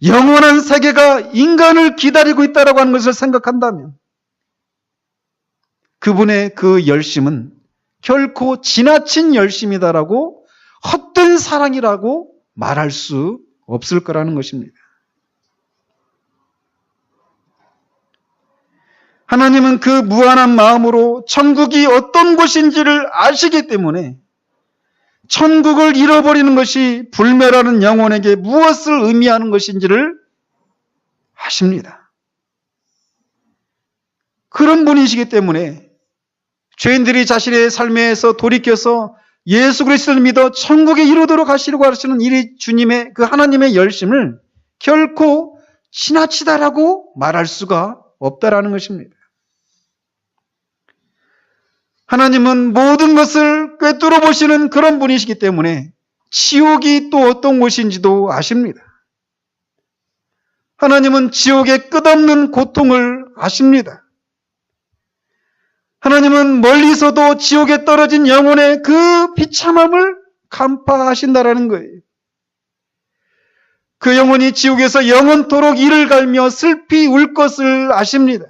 영원한 세계가 인간을 기다리고 있다라고 하는 것을 생각한다면 그분의 그 열심은 결코 지나친 열심이다라고, 헛된 사랑이라고 말할 수 없을 거라는 것입니다. 하나님은 그 무한한 마음으로 천국이 어떤 곳인지를 아시기 때문에 천국을 잃어버리는 것이 불멸하는 영혼에게 무엇을 의미하는 것인지를 아십니다. 그런 분이시기 때문에 죄인들이 자신의 삶에서 돌이켜서 예수 그리스도를 믿어 천국에 이르도록 하시려고 하시는 이 주님의 그 하나님의 열심을 결코 지나치다라고 말할 수가 없다라는 것입니다. 하나님은 모든 것을 꿰뚫어 보시는 그런 분이시기 때문에 지옥이 또 어떤 곳인지도 아십니다. 하나님은 지옥의 끝없는 고통을 아십니다. 하나님은 멀리서도 지옥에 떨어진 영혼의 그 비참함을 간파하신다라는 거예요. 그 영혼이 지옥에서 영원토록 이를 갈며 슬피 울 것을 아십니다.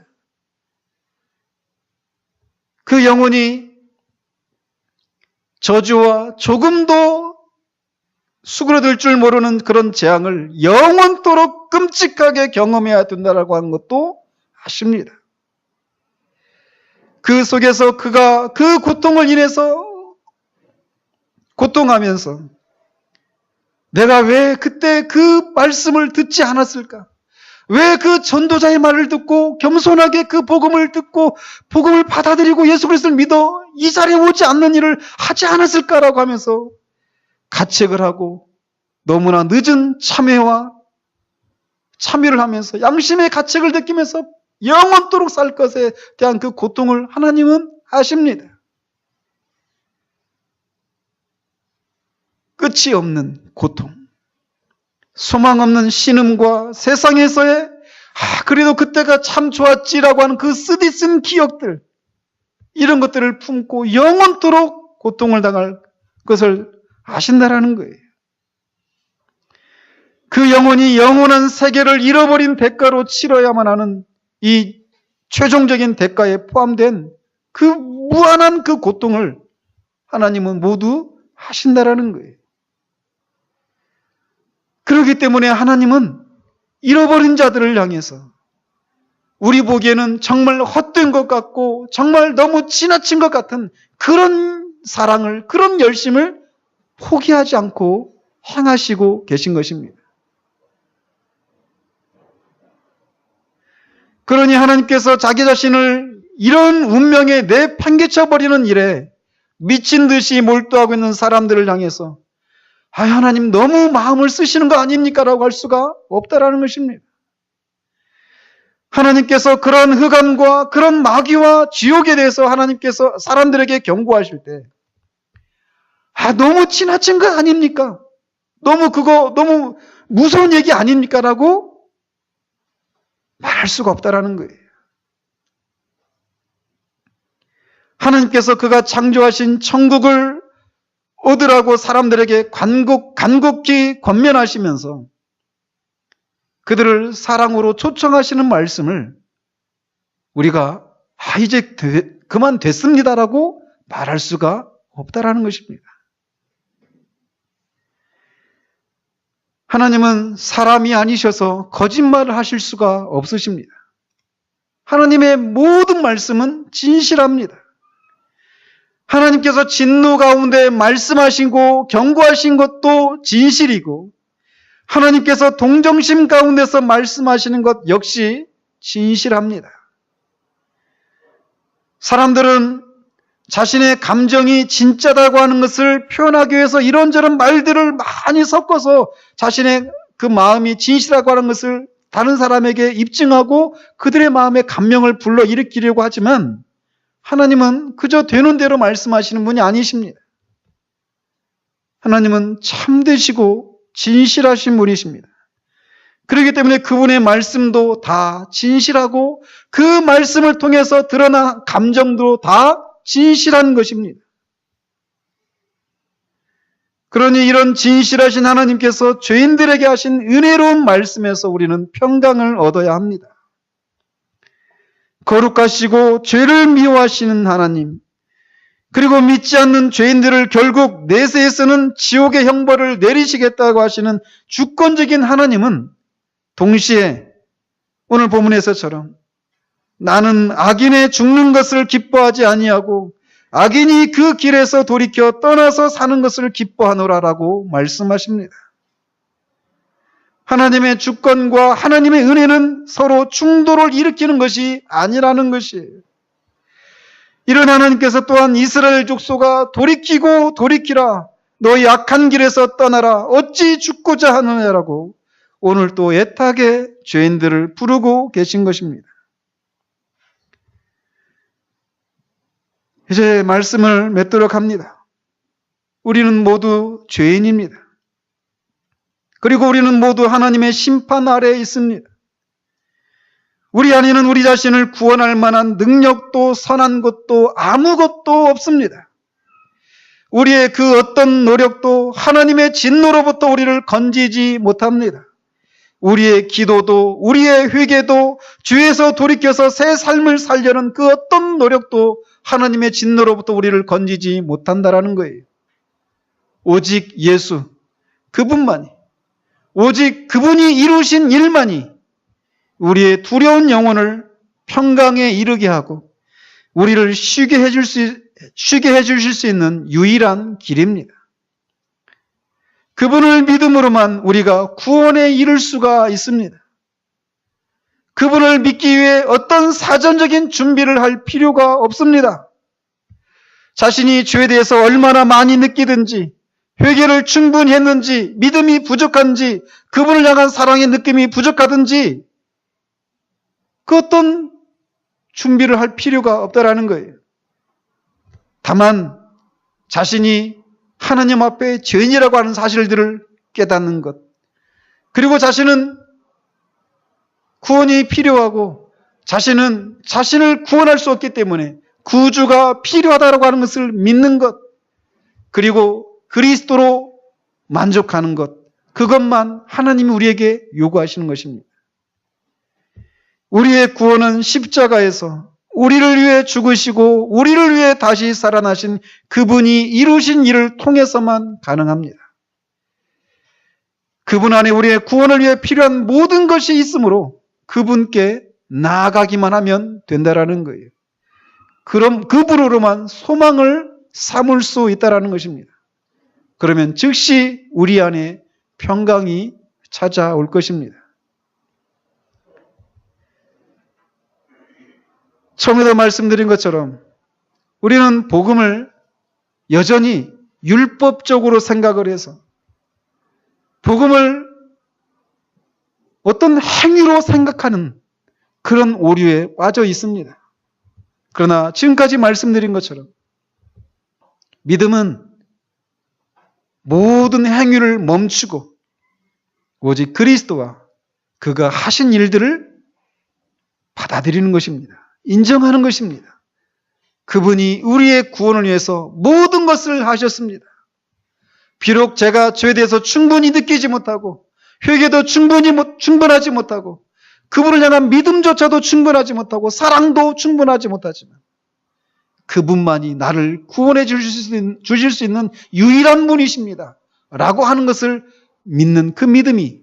그 영혼이 저주와 조금도 수그러들 줄 모르는 그런 재앙을 영원토록 끔찍하게 경험해야 된다라고 하는 것도 아십니다. 그 속에서 그가 그 고통을 인해서 고통하면서 내가 왜 그때 그 말씀을 듣지 않았을까? 왜 그 전도자의 말을 듣고 겸손하게 그 복음을 듣고 복음을 받아들이고 예수 그리스도를 믿어 이 자리에 오지 않는 일을 하지 않았을까라고 하면서 가책을 하고 너무나 늦은 참회를 하면서 양심의 가책을 느끼면서 영원토록 살 것에 대한 그 고통을 하나님은 아십니다. 끝이 없는 고통, 소망 없는 신음과 세상에서의 그래도 그때가 참 좋았지라고 하는 그 쓰디쓴 기억들, 이런 것들을 품고 영원토록 고통을 당할 것을 아신다라는 거예요. 그 영혼이 영원한 세계를 잃어버린 대가로 치러야만 하는 이 최종적인 대가에 포함된 그 무한한 그 고통을 하나님은 모두 하신다라는 거예요. 그렇기 때문에 하나님은 잃어버린 자들을 향해서 우리 보기에는 정말 헛된 것 같고 정말 너무 지나친 것 같은 그런 사랑을, 그런 열심을 포기하지 않고 행하시고 계신 것입니다. 그러니 하나님께서 자기 자신을 이런 운명에 내팽개쳐 버리는 일에 미친 듯이 몰두하고 있는 사람들을 향해서 하나님 너무 마음을 쓰시는 거 아닙니까? 라고 할 수가 없다라는 것입니다. 하나님께서 그런 흑암과 그런 마귀와 지옥에 대해서 하나님께서 사람들에게 경고하실 때, 너무 지나친 거 아닙니까? 너무 무서운 얘기 아닙니까? 라고 말할 수가 없다라는 거예요. 하나님께서 그가 창조하신 천국을 얻으라고 사람들에게 간곡히 권면하시면서 그들을 사랑으로 초청하시는 말씀을 우리가 이제 그만 됐습니다라고 말할 수가 없다라는 것입니다. 하나님은 사람이 아니셔서 거짓말을 하실 수가 없으십니다. 하나님의 모든 말씀은 진실합니다. 하나님께서 진노 가운데 말씀하시고 경고하신 것도 진실이고, 하나님께서 동정심 가운데서 말씀하시는 것 역시 진실합니다. 사람들은 자신의 감정이 진짜다고 하는 것을 표현하기 위해서 이런저런 말들을 많이 섞어서 자신의 그 마음이 진실하다고 하는 것을 다른 사람에게 입증하고 그들의 마음에 감명을 불러일으키려고 하지만, 하나님은 그저 되는 대로 말씀하시는 분이 아니십니다. 하나님은 참되시고 진실하신 분이십니다. 그렇기 때문에 그분의 말씀도 다 진실하고 그 말씀을 통해서 드러난 감정도 다 진실한 것입니다. 그러니 이런 진실하신 하나님께서 죄인들에게 하신 은혜로운 말씀에서 우리는 평강을 얻어야 합니다. 거룩하시고 죄를 미워하시는 하나님, 그리고 믿지 않는 죄인들을 결국 내세에서는 지옥의 형벌을 내리시겠다고 하시는 주권적인 하나님은 동시에 오늘 본문에서처럼 나는 악인의 죽는 것을 기뻐하지 아니하고 악인이 그 길에서 돌이켜 떠나서 사는 것을 기뻐하노라라고 말씀하십니다. 하나님의 주권과 하나님의 은혜는 서로 충돌을 일으키는 것이 아니라는 것이에요. 이런 하나님께서 또한 이스라엘 족속아 돌이키고 돌이키라, 너희 악한 길에서 떠나라, 어찌 죽고자 하느냐라고 오늘 또 애타게 죄인들을 부르고 계신 것입니다. 이제 말씀을 맺도록 합니다. 우리는 모두 죄인입니다. 그리고 우리는 모두 하나님의 심판 아래에 있습니다. 우리 안에는 우리 자신을 구원할 만한 능력도 선한 것도 아무것도 없습니다. 우리의 그 어떤 노력도 하나님의 진노로부터 우리를 건지지 못합니다. 우리의 기도도 우리의 회개도 죄에서 돌이켜서 새 삶을 살려는 그 어떤 노력도 하나님의 진노로부터 우리를 건지지 못한다라는 거예요. 오직 예수, 그분만이, 오직 그분이 이루신 일만이 우리의 두려운 영혼을 평강에 이르게 하고 우리를 쉬게 해주실 수 있는 유일한 길입니다. 그분을 믿음으로만 우리가 구원에 이를 수가 있습니다. 그분을 믿기 위해 어떤 사전적인 준비를 할 필요가 없습니다. 자신이 죄에 대해서 얼마나 많이 느끼든지, 회개를 충분히 했는지, 믿음이 부족한지, 그분을 향한 사랑의 느낌이 부족하든지 그 어떤 준비를 할 필요가 없다라는 거예요. 다만 자신이 하나님 앞에 죄인이라고 하는 사실들을 깨닫는 것, 그리고 자신은 구원이 필요하고 자신은 자신을 구원할 수 없기 때문에 구주가 필요하다고 하는 것을 믿는 것, 그리고 그리스도로 만족하는 것, 그것만 하나님이 우리에게 요구하시는 것입니다. 우리의 구원은 십자가에서 우리를 위해 죽으시고 우리를 위해 다시 살아나신 그분이 이루신 일을 통해서만 가능합니다. 그분 안에 우리의 구원을 위해 필요한 모든 것이 있으므로 그분께 나아가기만 하면 된다라는 거예요. 그럼 그분으로만 소망을 삼을 수 있다라는 것입니다. 그러면 즉시 우리 안에 평강이 찾아올 것입니다. 처음에도 말씀드린 것처럼 우리는 복음을 여전히 율법적으로 생각을 해서 복음을 어떤 행위로 생각하는 그런 오류에 빠져 있습니다. 그러나 지금까지 말씀드린 것처럼 믿음은 모든 행위를 멈추고 오직 그리스도와 그가 하신 일들을 받아들이는 것입니다. 인정하는 것입니다. 그분이 우리의 구원을 위해서 모든 것을 하셨습니다. 비록 제가 죄에 대해서 충분히 느끼지 못하고 회개도 충분하지 못하고 그분을 향한 믿음조차도 충분하지 못하고 사랑도 충분하지 못하지만 그분만이 나를 구원해 주실 수 있는 유일한 분이십니다. 라고 하는 것을 믿는 그 믿음이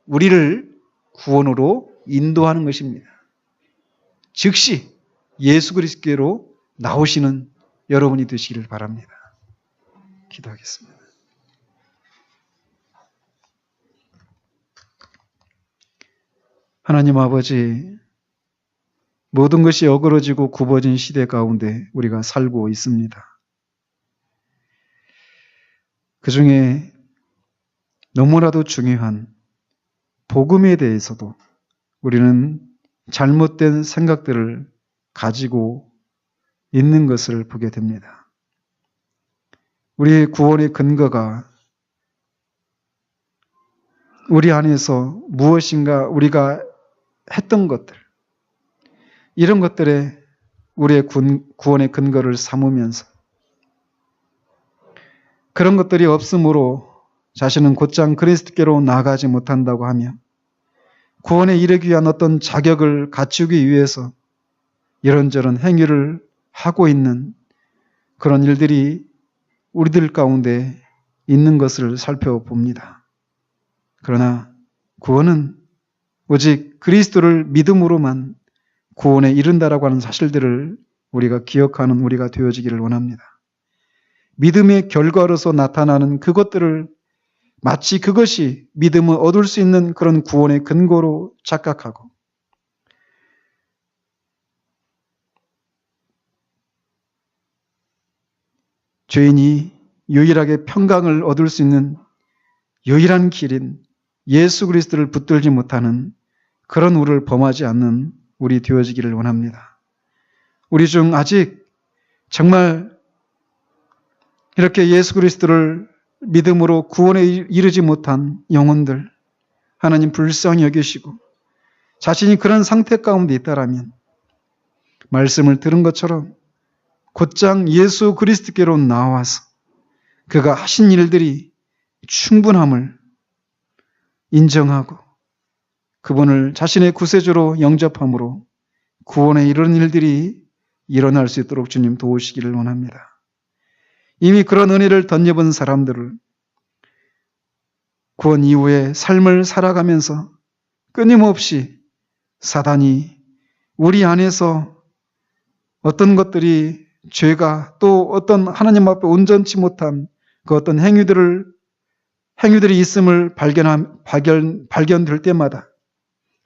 우리를 구원으로 인도하는 것입니다. 즉시 예수 그리스도께로 나오시는 여러분이 되시기를 바랍니다. 기도하겠습니다. 하나님 아버지, 모든 것이 어그러지고 굽어진 시대 가운데 우리가 살고 있습니다. 그 중에 너무나도 중요한 복음에 대해서도 우리는 잘못된 생각들을 가지고 있는 것을 보게 됩니다. 우리의 구원의 근거가 우리 안에서 무엇인가 우리가 했던 것들, 이런 것들에 우리의 구원의 근거를 삼으면서 그런 것들이 없으므로 자신은 곧장 그리스도께로 나아가지 못한다고 하며 구원에 이르기 위한 어떤 자격을 갖추기 위해서 이런저런 행위를 하고 있는 그런 일들이 우리들 가운데 있는 것을 살펴봅니다. 그러나 구원은 오직 그리스도를 믿음으로만 구원에 이른다라고 하는 사실들을 우리가 기억하는 우리가 되어지기를 원합니다. 믿음의 결과로서 나타나는 그것들을 마치 그것이 믿음을 얻을 수 있는 그런 구원의 근거로 착각하고 죄인이 유일하게 평강을 얻을 수 있는 유일한 길인 예수 그리스도를 붙들지 못하는 그런 우를 범하지 않는 우리 되어지기를 원합니다. 우리 중 아직 정말 이렇게 예수 그리스도를 믿음으로 구원에 이르지 못한 영혼들 하나님 불쌍히 여기시고 자신이 그런 상태 가운데 있다라면 말씀을 들은 것처럼 곧장 예수 그리스도께로 나와서 그가 하신 일들이 충분함을 인정하고 그분을 자신의 구세주로 영접함으로 구원에 이르는 일들이 일어날 수 있도록 주님 도우시기를 원합니다. 이미 그런 은혜를 덧입은 사람들을 구원 이후에 삶을 살아가면서 끊임없이 사단이 우리 안에서 어떤 것들이 죄가 또 어떤 하나님 앞에 온전치 못한 그 어떤 행위들이 있음을 발견될 때마다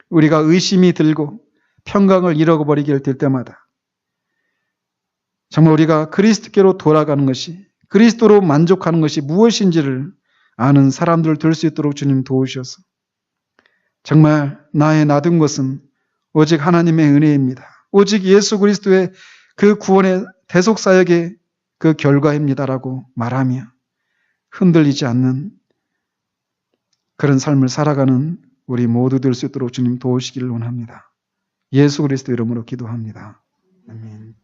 우리가 의심이 들고 평강을 잃어버리게 될 때마다 정말 우리가 그리스도께로 돌아가는 것이 그리스도로 만족하는 것이 무엇인지를 아는 사람들 될 수 있도록 주님 도우셔서 정말 나의 나둔 것은 오직 하나님의 은혜입니다. 오직 예수 그리스도의 그 구원의 대속사역의 그 결과입니다라고 말하며 흔들리지 않는 그런 삶을 살아가는 우리 모두 될 수 있도록 주님 도우시기를 원합니다. 예수 그리스도 이름으로 기도합니다. 아멘.